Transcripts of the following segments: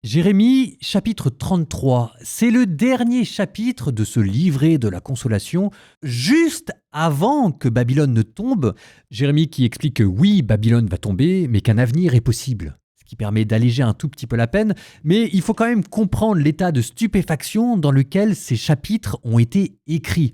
Jérémie, chapitre 33, c'est le dernier chapitre de ce livret de la consolation, juste avant que Babylone ne tombe. Jérémie qui explique que oui, Babylone va tomber, mais qu'un avenir est possible. Ce qui permet d'alléger un tout petit peu la peine, mais il faut quand même comprendre l'état de stupéfaction dans lequel ces chapitres ont été écrits.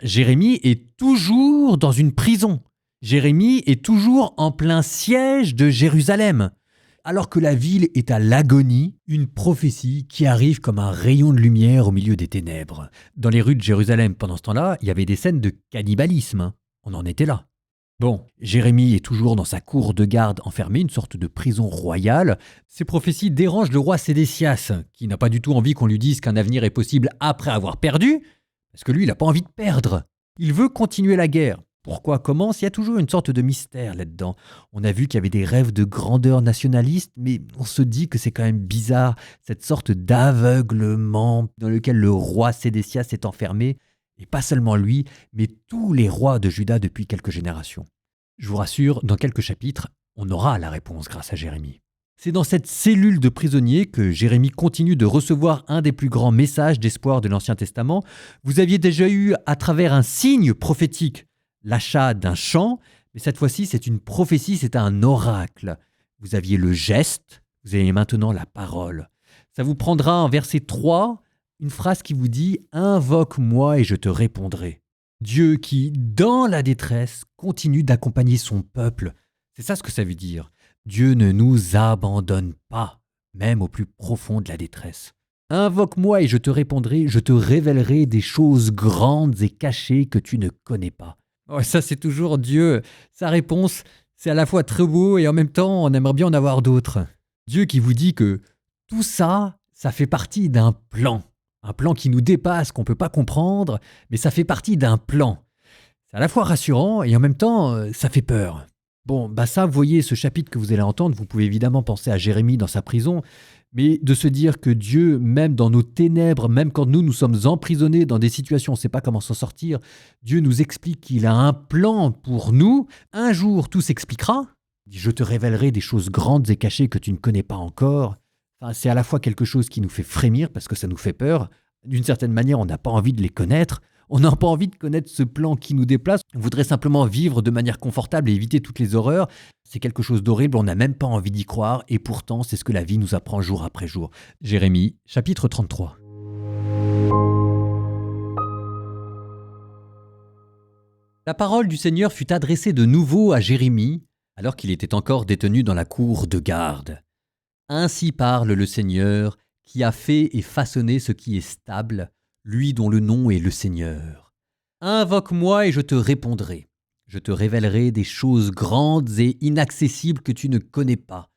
Jérémie est toujours dans une prison. Jérémie est toujours en plein siège de Jérusalem. Alors que la ville est à l'agonie, une prophétie qui arrive comme un rayon de lumière au milieu des ténèbres. Dans les rues de Jérusalem, pendant ce temps-là, il y avait des scènes de cannibalisme. On en était là. Bon, Jérémie est toujours dans sa cour de garde enfermé, une sorte de prison royale. Ces prophéties dérangent le roi Sédécias, qui n'a pas du tout envie qu'on lui dise qu'un avenir est possible après avoir perdu, parce que lui, il n'a pas envie de perdre. Il veut continuer la guerre. Pourquoi, comment? Il y a toujours une sorte de mystère là-dedans. On a vu qu'il y avait des rêves de grandeur nationaliste, mais on se dit que c'est quand même bizarre, cette sorte d'aveuglement dans lequel le roi Sédécias est enfermé, et pas seulement lui, mais tous les rois de Juda depuis quelques générations. Je vous rassure, dans quelques chapitres, on aura la réponse grâce à Jérémie. C'est dans cette cellule de prisonniers que Jérémie continue de recevoir un des plus grands messages d'espoir de l'Ancien Testament. Vous aviez déjà eu, à travers un signe prophétique, l'achat d'un champ, mais cette fois-ci, c'est une prophétie, c'est un oracle. Vous aviez le geste, vous avez maintenant la parole. Ça vous prendra en verset 3, une phrase qui vous dit « Invoque-moi et je te répondrai ». Dieu qui, dans la détresse, continue d'accompagner son peuple. C'est ça ce que ça veut dire. Dieu ne nous abandonne pas, même au plus profond de la détresse. Invoque-moi et je te répondrai, je te révélerai des choses grandes et cachées que tu ne connais pas. Oh, ça, c'est toujours Dieu. Sa réponse, c'est à la fois très beau et en même temps, on aimerait bien en avoir d'autres. Dieu qui vous dit que tout ça, ça fait partie d'un plan. Un plan qui nous dépasse, qu'on ne peut pas comprendre, mais ça fait partie d'un plan. C'est à la fois rassurant et en même temps, ça fait peur. Bon, ça, vous voyez, ce chapitre que vous allez entendre, vous pouvez évidemment penser à Jérémie dans sa prison, mais de se dire que Dieu, même dans nos ténèbres, même quand nous sommes emprisonnés dans des situations, on ne sait pas comment s'en sortir, Dieu nous explique qu'il a un plan pour nous. Un jour, tout s'expliquera. Il dit, je te révélerai des choses grandes et cachées que tu ne connais pas encore. Enfin, c'est à la fois quelque chose qui nous fait frémir parce que ça nous fait peur. D'une certaine manière, on n'a pas envie de les connaître. On n'a pas envie de connaître ce plan qui nous déplace. On voudrait simplement vivre de manière confortable et éviter toutes les horreurs. C'est quelque chose d'horrible, on n'a même pas envie d'y croire, et pourtant c'est ce que la vie nous apprend jour après jour. Jérémie, chapitre 33. La parole du Seigneur fut adressée de nouveau à Jérémie, alors qu'il était encore détenu dans la cour de garde. Ainsi parle le Seigneur, qui a fait et façonné ce qui est stable, lui dont le nom est le Seigneur. Invoque-moi et je te répondrai. Je te révélerai des choses grandes et inaccessibles que tu ne connais pas.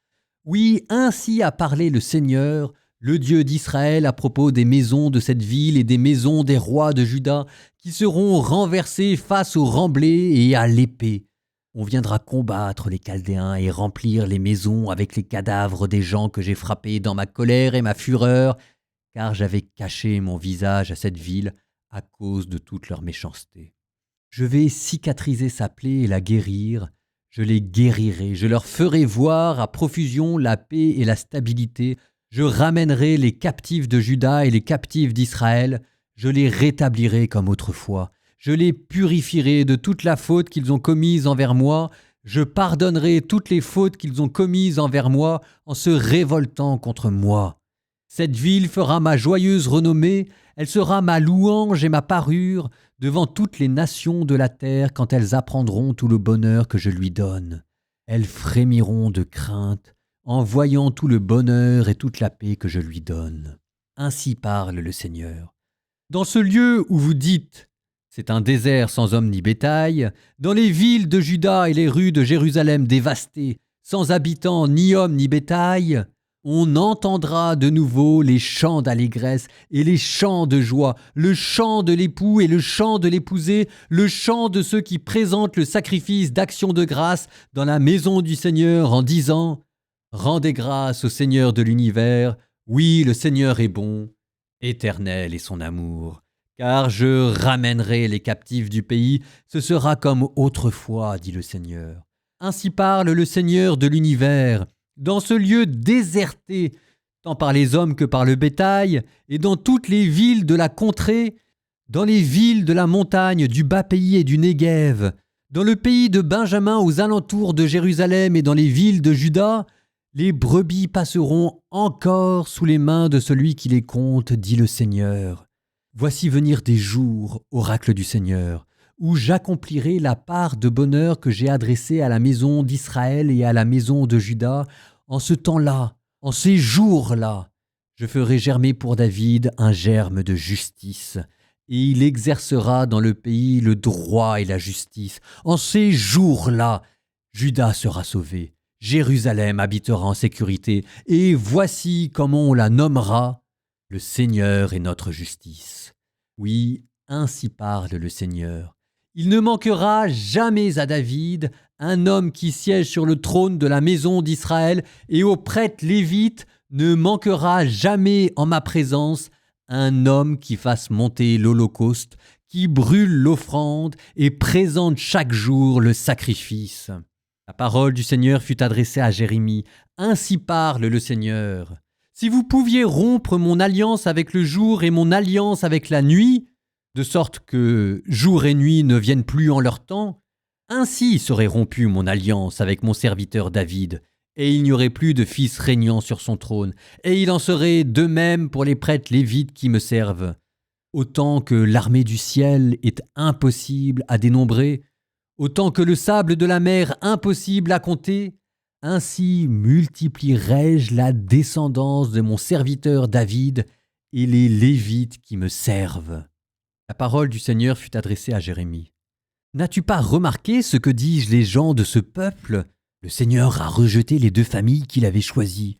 Oui, ainsi a parlé le Seigneur, le Dieu d'Israël, à propos des maisons de cette ville et des maisons des rois de Juda, qui seront renversées face au remblai et à l'épée. On viendra combattre les Chaldéens et remplir les maisons avec les cadavres des gens que j'ai frappés dans ma colère et ma fureur, car j'avais caché mon visage à cette ville à cause de toute leur méchanceté. Je vais cicatriser sa plaie et la guérir, je les guérirai, je leur ferai voir à profusion la paix et la stabilité, je ramènerai les captifs de Juda et les captifs d'Israël, je les rétablirai comme autrefois, je les purifierai de toute la faute qu'ils ont commise envers moi, je pardonnerai toutes les fautes qu'ils ont commises envers moi en se révoltant contre moi. Cette ville fera ma joyeuse renommée, elle sera ma louange et ma parure devant toutes les nations de la terre quand elles apprendront tout le bonheur que je lui donne. Elles frémiront de crainte en voyant tout le bonheur et toute la paix que je lui donne. Ainsi parle le Seigneur. Dans ce lieu où vous dites « c'est un désert sans homme ni bétail », dans les villes de Juda et les rues de Jérusalem dévastées, sans habitants ni hommes ni bétail, on entendra de nouveau les chants d'allégresse et les chants de joie, le chant de l'époux et le chant de l'épousée, le chant de ceux qui présentent le sacrifice d'action de grâce dans la maison du Seigneur en disant « Rendez grâce au Seigneur de l'univers, oui, le Seigneur est bon, éternel est son amour. Car je ramènerai les captifs du pays, ce sera comme autrefois, dit le Seigneur. Ainsi parle le Seigneur de l'univers. Dans ce lieu déserté, tant par les hommes que par le bétail, et dans toutes les villes de la contrée, dans les villes de la montagne, du bas pays et du Néguev, dans le pays de Benjamin aux alentours de Jérusalem et dans les villes de Juda, les brebis passeront encore sous les mains de celui qui les compte, dit le Seigneur. Voici venir des jours, oracle du Seigneur, où j'accomplirai la part de bonheur que j'ai adressée à la maison d'Israël et à la maison de Juda. En ce temps-là, en ces jours-là, je ferai germer pour David un germe de justice, et il exercera dans le pays le droit et la justice. En ces jours-là, Juda sera sauvé, Jérusalem habitera en sécurité, et voici comment on la nommera. Le Seigneur est notre justice. Oui, ainsi parle le Seigneur. Il ne manquera jamais à David un homme qui siège sur le trône de la maison d'Israël, et aux prêtres lévites ne manquera jamais en ma présence un homme qui fasse monter l'holocauste, qui brûle l'offrande et présente chaque jour le sacrifice. La parole du Seigneur fut adressée à Jérémie. Ainsi parle le Seigneur. Si vous pouviez rompre mon alliance avec le jour et mon alliance avec la nuit, de sorte que jour et nuit ne viennent plus en leur temps, ainsi serait rompue mon alliance avec mon serviteur David, et il n'y aurait plus de fils régnant sur son trône, et il en serait de même pour les prêtres lévites qui me servent. Autant que l'armée du ciel est impossible à dénombrer, autant que le sable de la mer impossible à compter, ainsi multiplierai-je la descendance de mon serviteur David et les Lévites qui me servent. La parole du Seigneur fut adressée à Jérémie. N'as-tu pas remarqué ce que disent les gens de ce peuple ? Le Seigneur a rejeté les 2 familles qu'il avait choisies.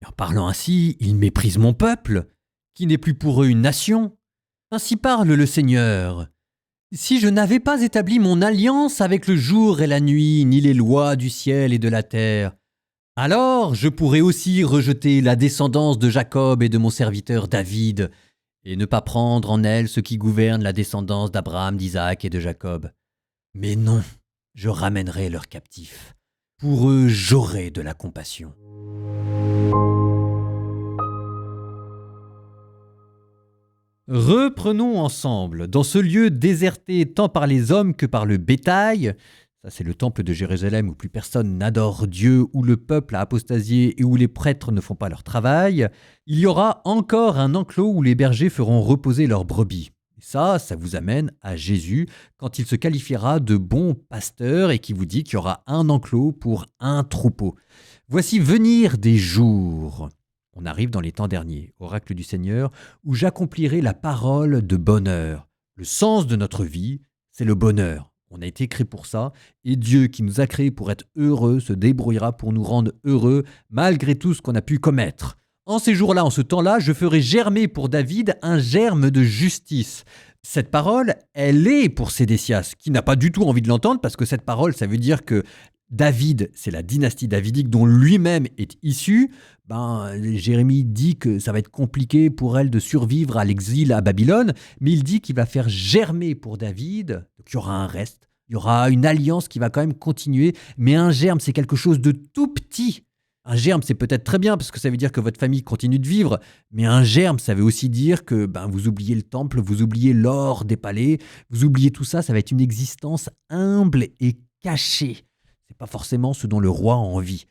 Et en parlant ainsi, il méprise mon peuple, qui n'est plus pour eux une nation. Ainsi parle le Seigneur. Si je n'avais pas établi mon alliance avec le jour et la nuit, ni les lois du ciel et de la terre, alors je pourrais aussi rejeter la descendance de Jacob et de mon serviteur David, et ne pas prendre en elle ce qui gouverne la descendance d'Abraham, d'Isaac et de Jacob. Mais non, je ramènerai leurs captifs. Pour eux, j'aurai de la compassion. Reprenons ensemble, dans ce lieu déserté tant par les hommes que par le bétail, ça c'est le temple de Jérusalem où plus personne n'adore Dieu, où le peuple a apostasié et où les prêtres ne font pas leur travail, il y aura encore un enclos où les bergers feront reposer leurs brebis. Et ça vous amène à Jésus quand il se qualifiera de bon pasteur et qui vous dit qu'il y aura un enclos pour un troupeau. Voici venir des jours. On arrive dans les temps derniers, oracle du Seigneur, où j'accomplirai la parole de bonheur. Le sens de notre vie, c'est le bonheur. On a été créé pour ça, et Dieu qui nous a créés pour être heureux se débrouillera pour nous rendre heureux malgré tout ce qu'on a pu commettre. En ces jours-là, en ce temps-là, je ferai germer pour David un germe de justice. Cette parole, elle est pour Sédécias, qui n'a pas du tout envie de l'entendre, parce que cette parole, ça veut dire que David, c'est la dynastie davidique dont lui-même est issu. Jérémie dit que ça va être compliqué pour elle de survivre à l'exil à Babylone, mais il dit qu'il va faire germer pour David, donc il y aura un reste, il y aura une alliance qui va quand même continuer, mais un germe, c'est quelque chose de tout petit. Un germe, c'est peut-être très bien parce que ça veut dire que votre famille continue de vivre, mais un germe, ça veut aussi dire que vous oubliez le temple, vous oubliez l'or des palais, vous oubliez tout ça, ça va être une existence humble et cachée. C'est pas forcément ce dont le roi a envie.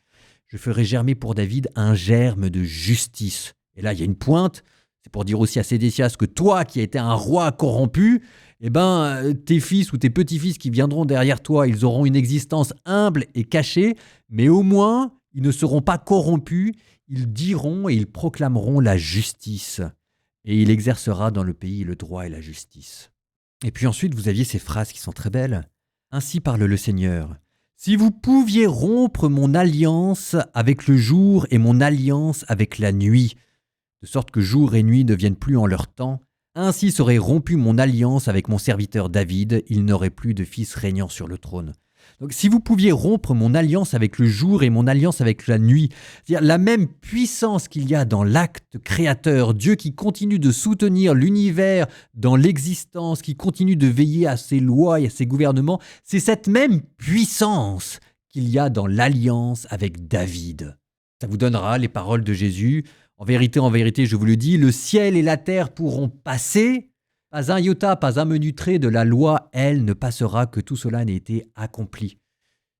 Je ferai germer pour David un germe de justice. Et là, il y a une pointe, c'est pour dire aussi à Sédécias que toi qui as été un roi corrompu, tes fils ou tes petits-fils qui viendront derrière toi, ils auront une existence humble et cachée, mais au moins, ils ne seront pas corrompus, ils diront et ils proclameront la justice. Et il exercera dans le pays le droit et la justice. Et puis ensuite, vous aviez ces phrases qui sont très belles. Ainsi parle le Seigneur. Si vous pouviez rompre mon alliance avec le jour et mon alliance avec la nuit, de sorte que jour et nuit ne viennent plus en leur temps, ainsi serait rompue mon alliance avec mon serviteur David, il n'aurait plus de fils régnant sur le trône. Donc si vous pouviez rompre mon alliance avec le jour et mon alliance avec la nuit, c'est-à-dire la même puissance qu'il y a dans l'acte créateur, Dieu qui continue de soutenir l'univers dans l'existence, qui continue de veiller à ses lois et à ses gouvernements, c'est cette même puissance qu'il y a dans l'alliance avec David. Ça vous donnera les paroles de Jésus en vérité, je vous le dis, le ciel et la terre pourront passer. Pas un iota, pas un menu trait de la loi, elle, ne passera que tout cela n'ait été accompli.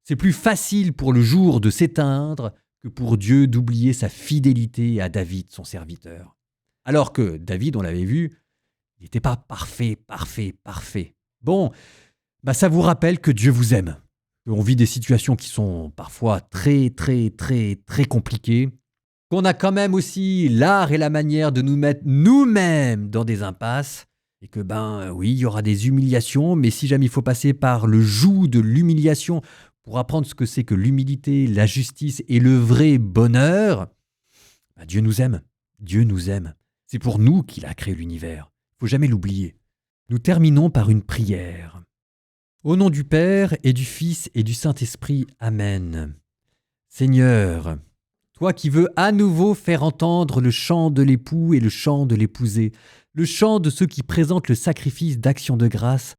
C'est plus facile pour le jour de s'éteindre que pour Dieu d'oublier sa fidélité à David, son serviteur. Alors que David, on l'avait vu, il n'était pas parfait. Bon, ça vous rappelle que Dieu vous aime. On vit des situations qui sont parfois très compliquées. Qu'on a quand même aussi l'art et la manière de nous mettre nous-mêmes dans des impasses. Et que oui, il y aura des humiliations, mais si jamais il faut passer par le joug de l'humiliation pour apprendre ce que c'est que l'humilité, la justice et le vrai bonheur, Dieu nous aime. Dieu nous aime. C'est pour nous qu'il a créé l'univers. Il ne faut jamais l'oublier. Nous terminons par une prière. Au nom du Père et du Fils et du Saint-Esprit. Amen. Seigneur, toi qui veux à nouveau faire entendre le chant de l'époux et le chant de l'épousée, le chant de ceux qui présentent le sacrifice d'action de grâce,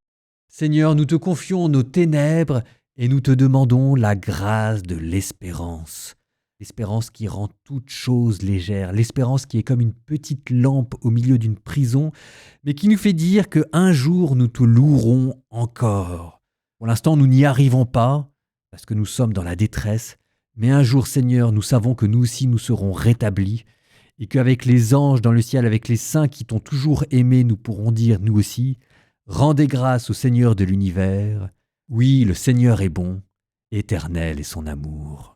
Seigneur, nous te confions nos ténèbres et nous te demandons la grâce de l'espérance. L'espérance qui rend toute chose légère, l'espérance qui est comme une petite lampe au milieu d'une prison, mais qui nous fait dire qu'un jour nous te louerons encore. Pour l'instant, nous n'y arrivons pas, parce que nous sommes dans la détresse, mais un jour, Seigneur, nous savons que nous aussi nous serons rétablis, et qu'avec les anges dans le ciel, avec les saints qui t'ont toujours aimé, nous pourrons dire, nous aussi, rendez grâce au Seigneur de l'univers. Oui, le Seigneur est bon, éternel est son amour.